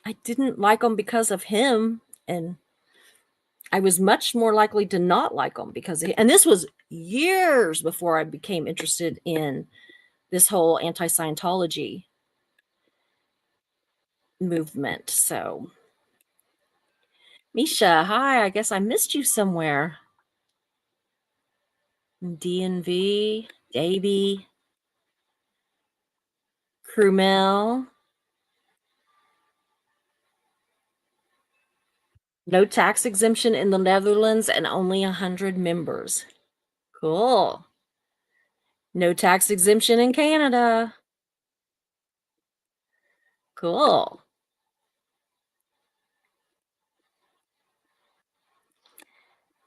I didn't like him because of him, and I was much more likely to not like him and this was years before I became interested in this whole anti-Scientology movement. So, Misha, hi, I guess I missed you somewhere. DNV, Davy, Crumel, no tax exemption in the Netherlands and only 100 members. Cool. No tax exemption in Canada. Cool.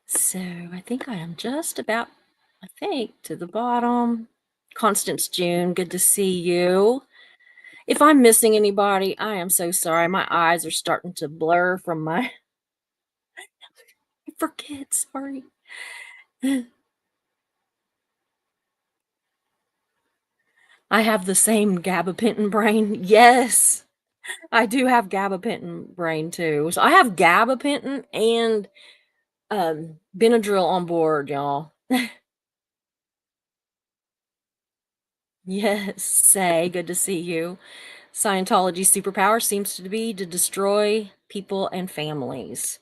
So I think I am just about, to the bottom. Constance June, good to see you. If I'm missing anybody, I am so sorry. My eyes are starting to blur from my. I forget, sorry. I have the same gabapentin brain. Yes, I do have gabapentin brain too. So I have gabapentin and Benadryl on board, y'all. Yes, say, good to see you. Scientology's superpower seems to be to destroy people and families.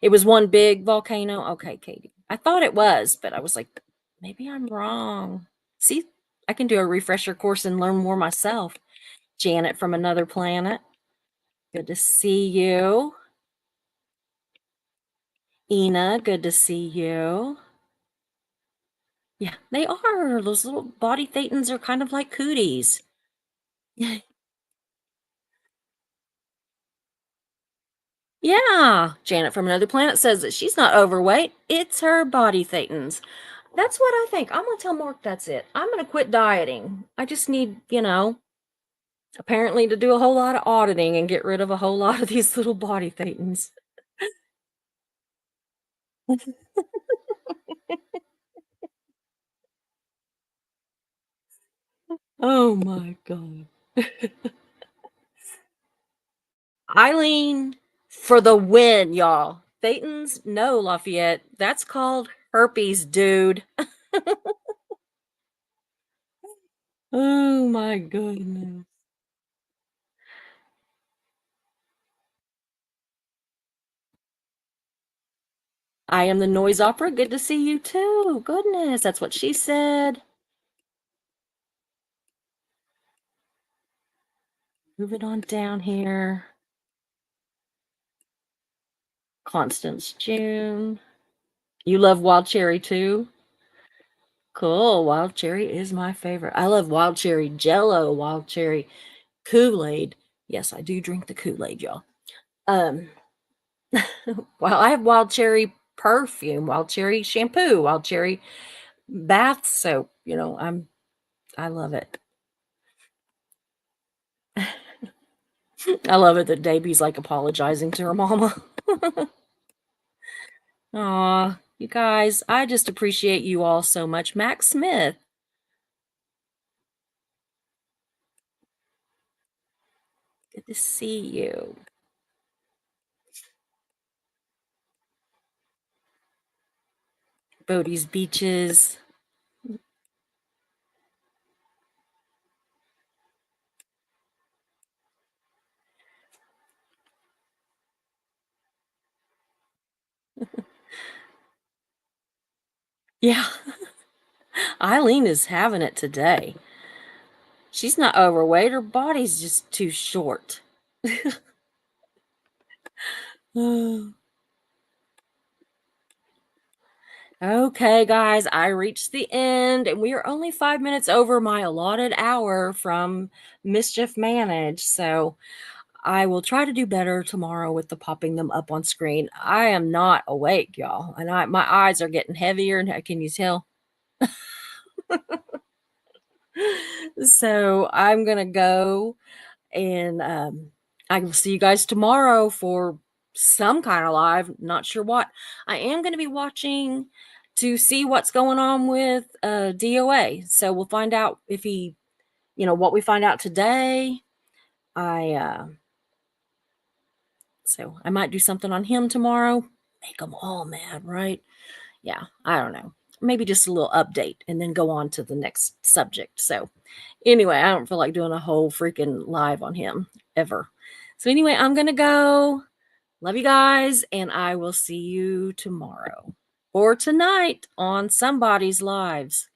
It was one big volcano. Okay, Katie. I thought it was, but I was like, maybe I'm wrong. See, I can do a refresher course and learn more myself. Janet from another planet. Good to see you. Ina, good to see you. Yeah, they are. Those little body thetans are kind of like cooties. Yeah, Janet from another planet says that she's not overweight. It's her body thetans. That's what I think. I'm gonna tell Mark that's it. I'm gonna quit dieting. I just need, apparently to do a whole lot of auditing and get rid of a whole lot of these little body thetans. Oh my god. Eileen for the win, y'all. Thetans? No, Lafayette. That's called herpes, dude. Oh my goodness. I am the noise opera. Good to see you too. Goodness, that's what she said. Moving on down here. Constance June. You love wild cherry too? Cool. Wild cherry is my favorite. I love wild cherry jello, wild cherry Kool-Aid. Yes, I do drink the Kool-Aid, y'all. Um, well, I have wild cherry perfume, wild cherry shampoo, wild cherry bath soap. I love it. I love it that Davey's like apologizing to her mama. Aw, you guys, I just appreciate you all so much. Max Smith, good to see you. Bodie's Beaches. Yeah. Eileen is having it today. She's not overweight. Her body's just too short. Okay, guys, I reached the end, and we are only 5 minutes over my allotted hour from Mischief Managed. So I will try to do better tomorrow with the popping them up on screen. I am not awake, y'all, and my eyes are getting heavier. And can you tell? So I'm gonna go, and I will see you guys tomorrow for some kind of live. Not sure what. I am going to be watching to see what's going on with DOA. So we'll find out if he, what we find out today. I So I might do something on him tomorrow. Make them all mad, right? Yeah, I don't know. Maybe just a little update and then go on to the next subject. So anyway, I don't feel like doing a whole freaking live on him ever. So anyway, I'm going to go. Love you guys, and I will see you tomorrow or tonight on somebody's lives.